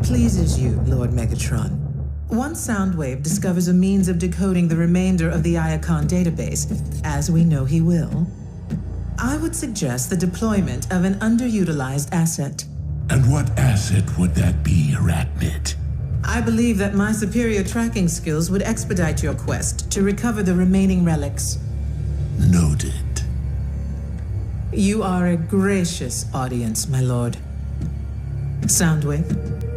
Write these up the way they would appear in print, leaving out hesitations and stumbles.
pleases you, Lord Megatron. Once Soundwave discovers a means of decoding the remainder of the Iacon database, as we know he will, I would suggest the deployment of an underutilized asset. And what asset would that be, Arachnid? I believe that my superior tracking skills would expedite your quest to recover the remaining relics. Noted. You are a gracious audience, my lord. Soundwave.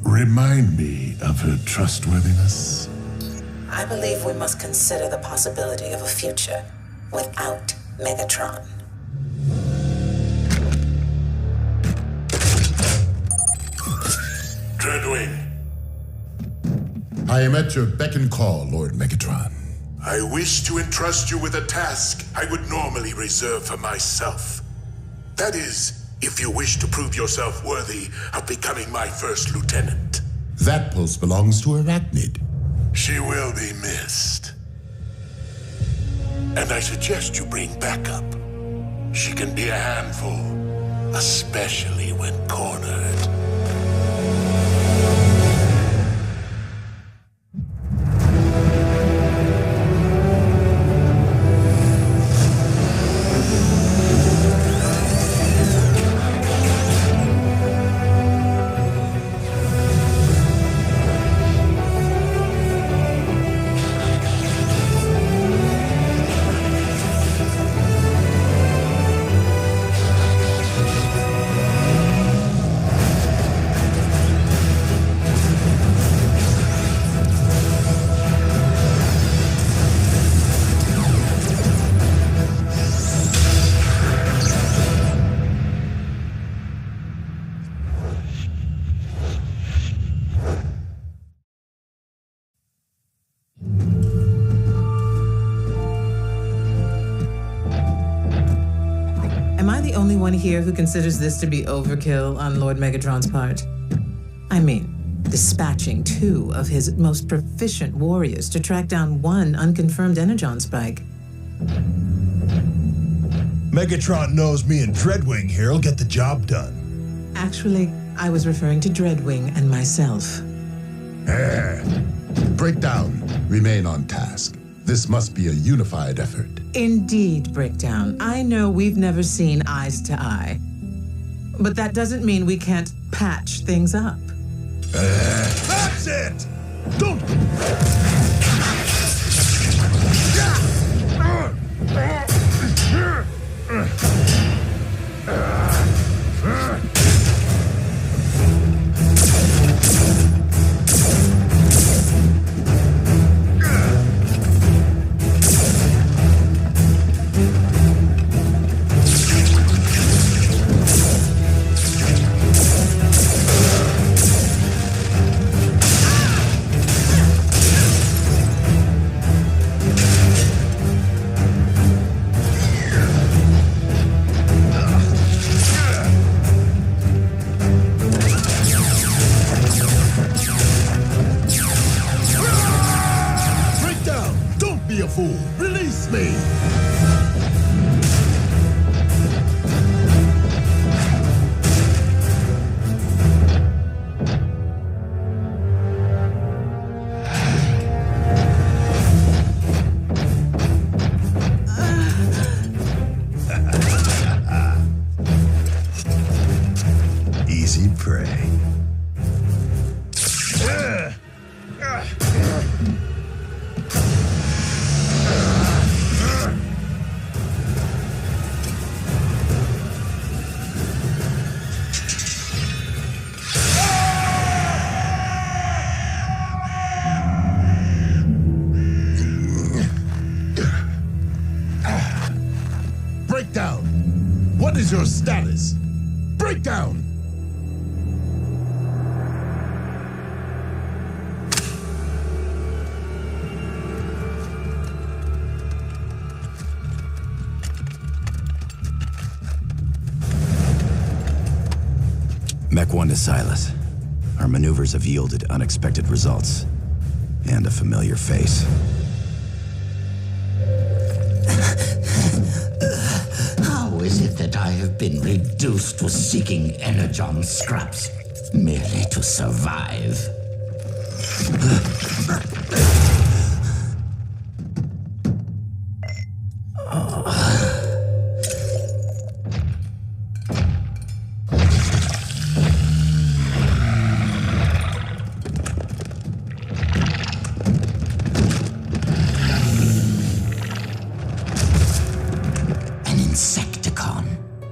Remind me of her trustworthiness. I believe we must consider the possibility of a future without Megatron. Dreadwing. I am at your beck and call, Lord Megatron. I wish to entrust you with a task I would normally reserve for myself. That is, if you wish to prove yourself worthy of becoming my first lieutenant. That post belongs to Arachnid. She will be missed. And I suggest you bring backup. She can be a handful, especially when cornered. Am I the only one here who considers this to be overkill on Lord Megatron's part? I mean, dispatching 2 of his most proficient warriors to track down 1 unconfirmed energon spike. Megatron knows me and Dreadwing here will get the job done. Actually, I was referring to Dreadwing and myself. Breakdown. Remain on task. This must be a unified effort. Indeed, Breakdown. I know we've never seen eyes to eye. But that doesn't mean we can't patch things up. That's it! Don't... Fool, release me! Easy prey. Breakdown! What is your status? Breakdown! Mech 1 to Silas. Our maneuvers have yielded unexpected results. And a familiar face. How is it that I have been reduced to seeking energon scraps merely to survive.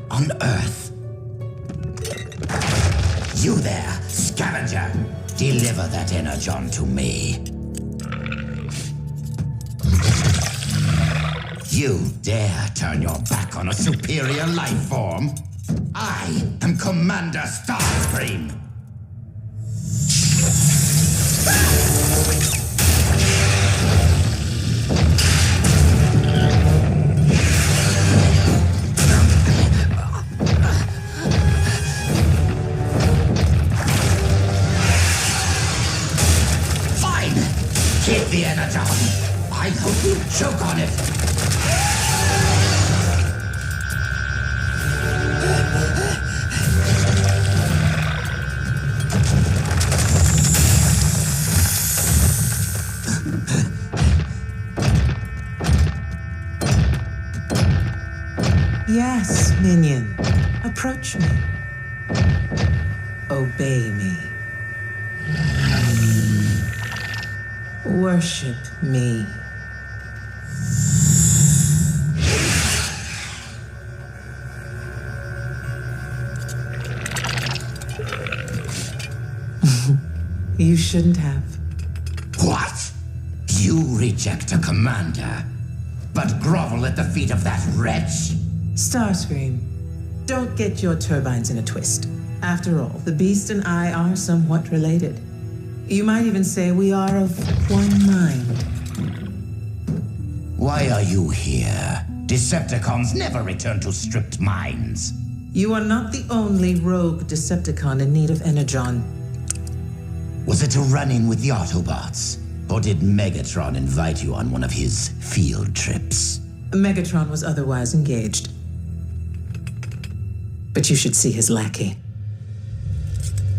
On Earth. You there, scavenger! Deliver that energon to me. You dare turn your back on a superior life form? I am Commander Starscream! Keep the energon. I hope you choke on it. Yes, minion. Approach me. Obey me. Worship me. You shouldn't have. What? You reject a commander, but grovel at the feet of that wretch? Starscream, don't get your turbines in a twist. After all, the beast and I are somewhat related. You might even say we are of one mind. Why are you here? Decepticons never return to stripped minds. You are not the only rogue Decepticon in need of energon. Was it a run-in with the Autobots? Or did Megatron invite you on one of his field trips? Megatron was otherwise engaged. But you should see his lackey.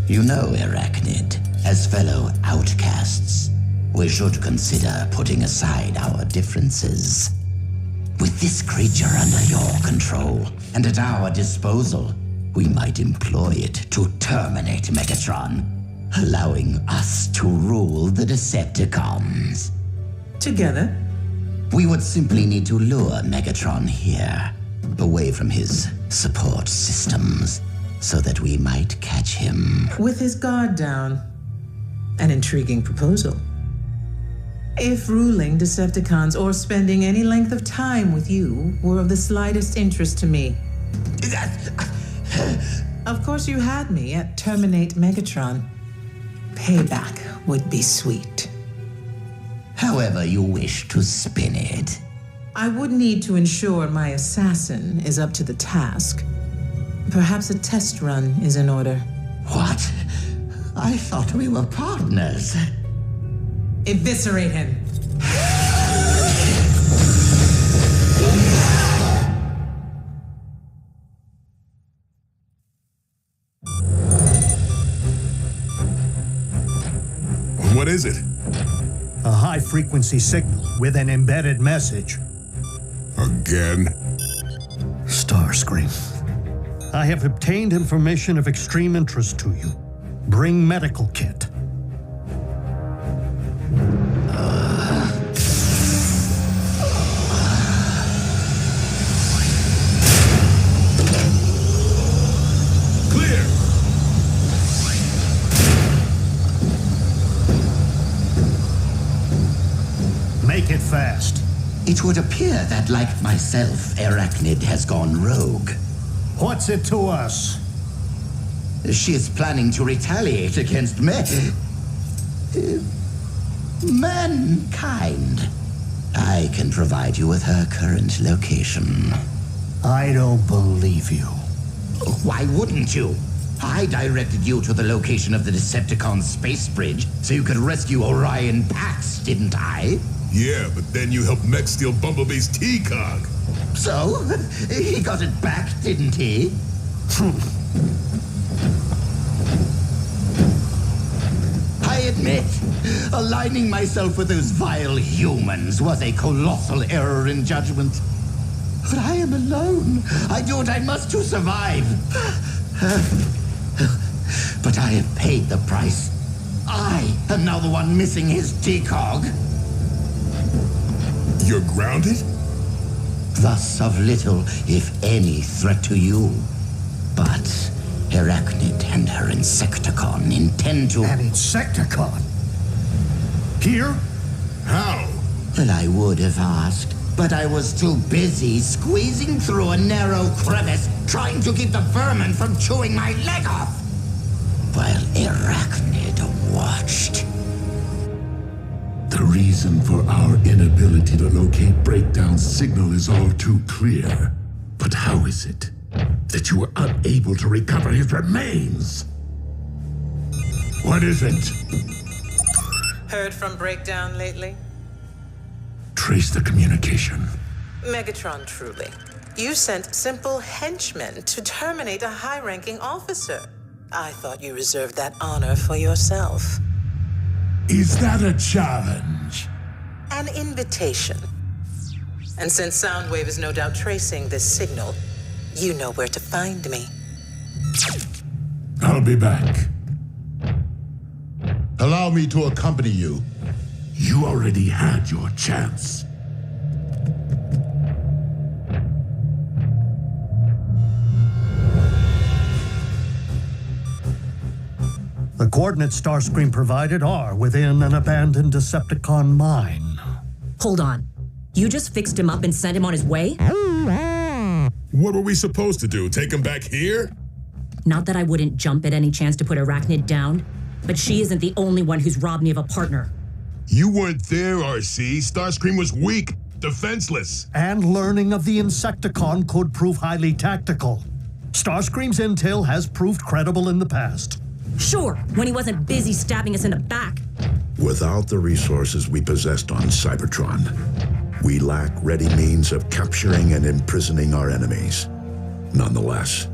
You know, Arachnid, as fellow outcasts, we should consider putting aside our differences. With this creature under your control and at our disposal, we might employ it to terminate Megatron, allowing us to rule the Decepticons. Together? We would simply need to lure Megatron here, away from his support systems, so that we might catch him. With his guard down. An intriguing proposal. If ruling Decepticons or spending any length of time with you were of the slightest interest to me. Of course you had me at terminate Megatron. Payback would be sweet. However you wish to spin it. I would need to ensure my assassin is up to the task. Perhaps a test run is in order. What? I thought we were partners. Eviscerate him. What is it? A high-frequency signal with an embedded message. Again? Starscream, I have obtained information of extreme interest to you. Bring medical kit. Clear! Make it fast. It would appear that, like myself, Arachnid has gone rogue. What's it to us? She is planning to retaliate against mankind. I can provide you with her current location. I don't believe you. Why wouldn't you? I directed you to the location of the Decepticon space bridge so you could rescue Orion Pax, didn't I? Yeah, but then you helped Mech steal Bumblebee's T-Cog. So, he got it back, didn't he? I admit, aligning myself with those vile humans was a colossal error in judgment. But I am alone. I do what I must to survive. But I have paid the price. I am now the one missing his T-Cog. You're grounded? Thus of little, if any, threat to you. But Arachnid and her Insecticon intend to... An Insecticon? Here? How? Well, I would have asked, but I was too busy squeezing through a narrow crevice trying to keep the vermin from chewing my leg off, while Arachnid watched. The reason for our inability to locate Breakdown's signal is all too clear. But how is it that you were unable to recover his remains? What is it? Heard from Breakdown lately? Trace the communication. Megatron, truly. You sent simple henchmen to terminate a high-ranking officer. I thought you reserved that honor for yourself. Is that a challenge? An invitation. And since Soundwave is no doubt tracing this signal, you know where to find me. I'll be back. Allow me to accompany you. You already had your chance. The coordinates Starscream provided are within an abandoned Decepticon mine. Hold on. You just fixed him up and sent him on his way? What were we supposed to do? Take him back here? Not that I wouldn't jump at any chance to put Arachnid down, but she isn't the only one who's robbed me of a partner. You weren't there, RC. Starscream was weak, defenseless. And learning of the Insecticon could prove highly tactical. Starscream's intel has proved credible in the past. Sure, when he wasn't busy stabbing us in the back. Without the resources we possessed on Cybertron, we lack ready means of capturing and imprisoning our enemies. Nonetheless,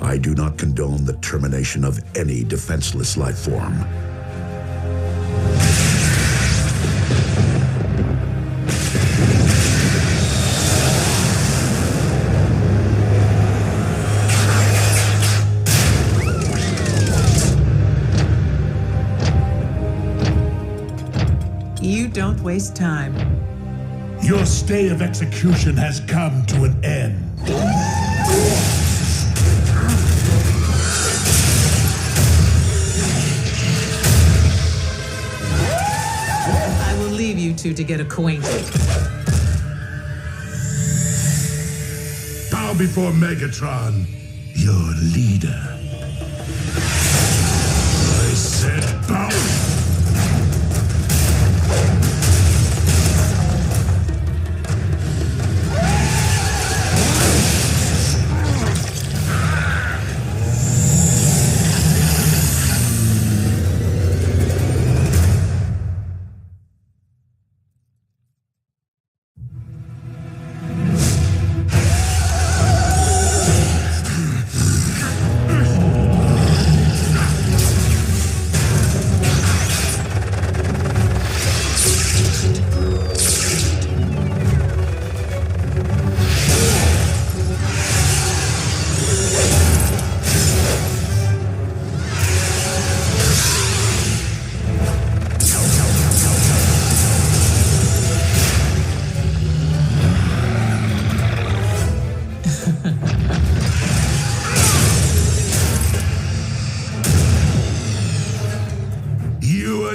I do not condone the termination of any defenseless life form. You don't waste time. Your stay of execution has come to an end. I will leave you two to get acquainted. Bow before Megatron, your leader. I said bow.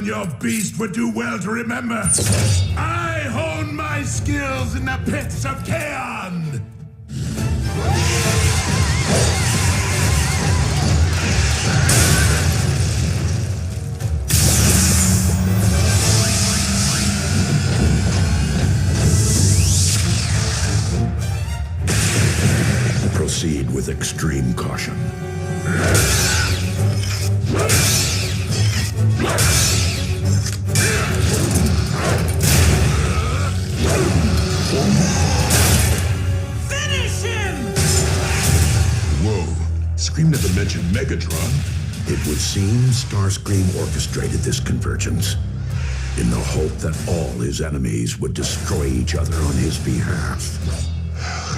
Your beast would do well to remember. I hone my skills in the pits of Kaon! Proceed with extreme caution. Finish him! Whoa. Scream never mentioned Megatron. It would seem Starscream orchestrated this convergence in the hope that all his enemies would destroy each other on his behalf.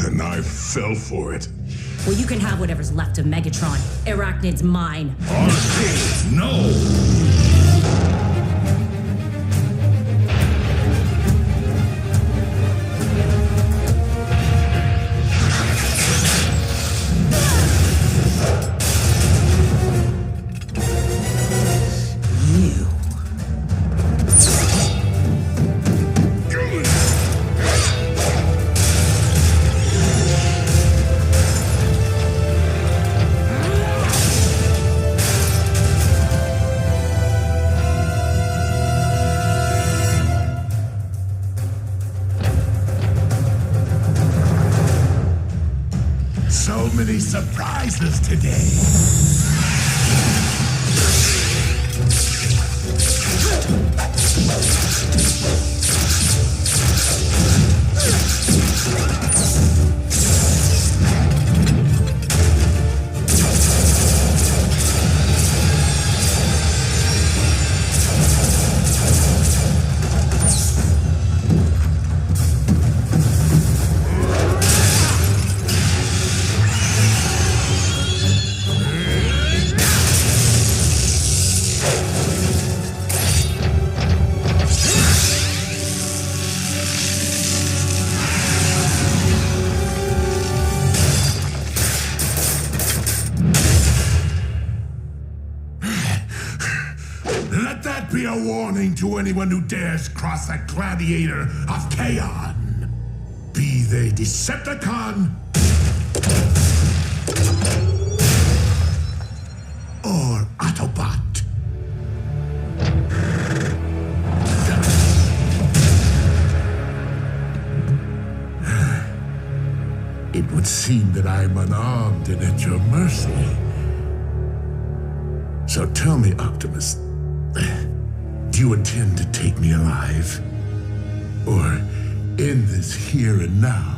And I fell for it. Well, you can have whatever's left of Megatron. Arachnid's mine. Arcade, no! You. So many surprises today. Let that be a warning to anyone who dares cross that gladiator of Chaos. Be they Decepticon or Autobot. It would seem that I'm unarmed and at your mercy. So tell me, Optimus, do you intend to take me alive? Or end this here and now?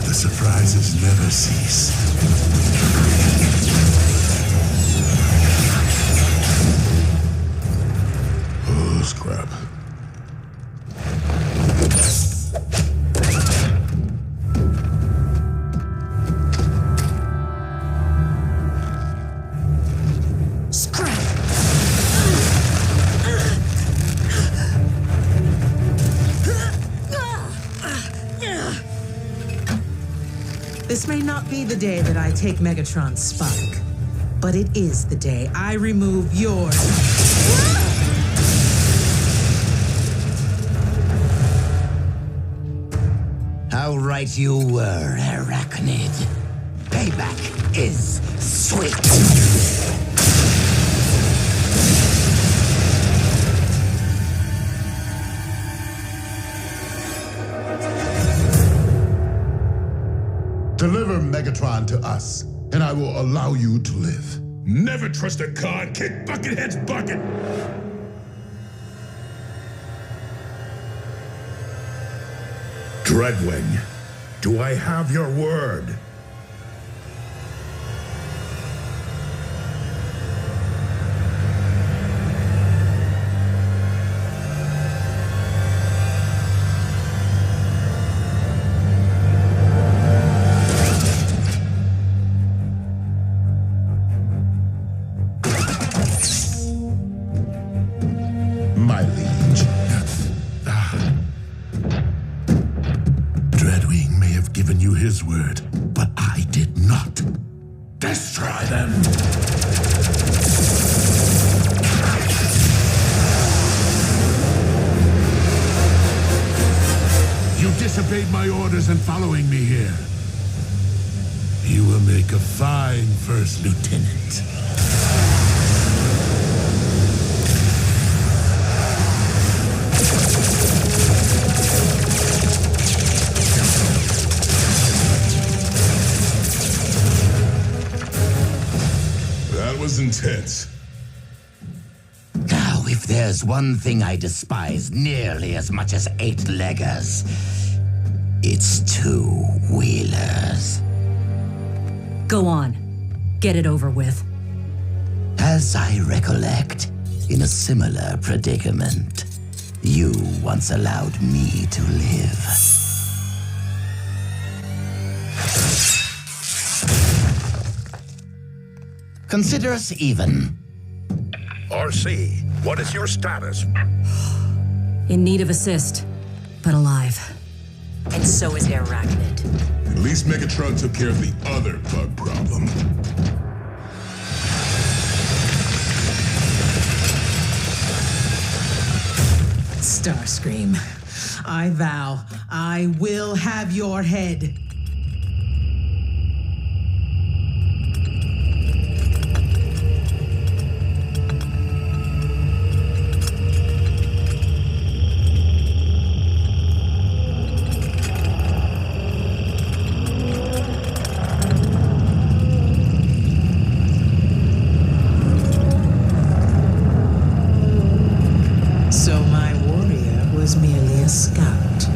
The surprises never cease. Scrap. This may not be the day that I take Megatron's spark, but it is the day I remove yours. How right you were, Arachnid. Payback is sweet. Deliver Megatron to us, and I will allow you to live. Never trust a con, kick Buckethead's bucket! Dreadwing, do I have your word? My liege. Dreadwing may have given you his word, but I did not. Destroy them! You disobeyed my orders in following me here. You will make a fine first lieutenant. was intense. Now, if there's one thing I despise nearly as much as 8-leggers, it's 2-wheelers. Go on. Get it over with. As I recollect, in a similar predicament, you once allowed me to live. Consider us even. RC, what is your status? In need of assist, but alive. And so is Arachnid. At least Megatron took care of the other bug problem. Starscream, I vow I will have your head. So my warrior was merely a scout.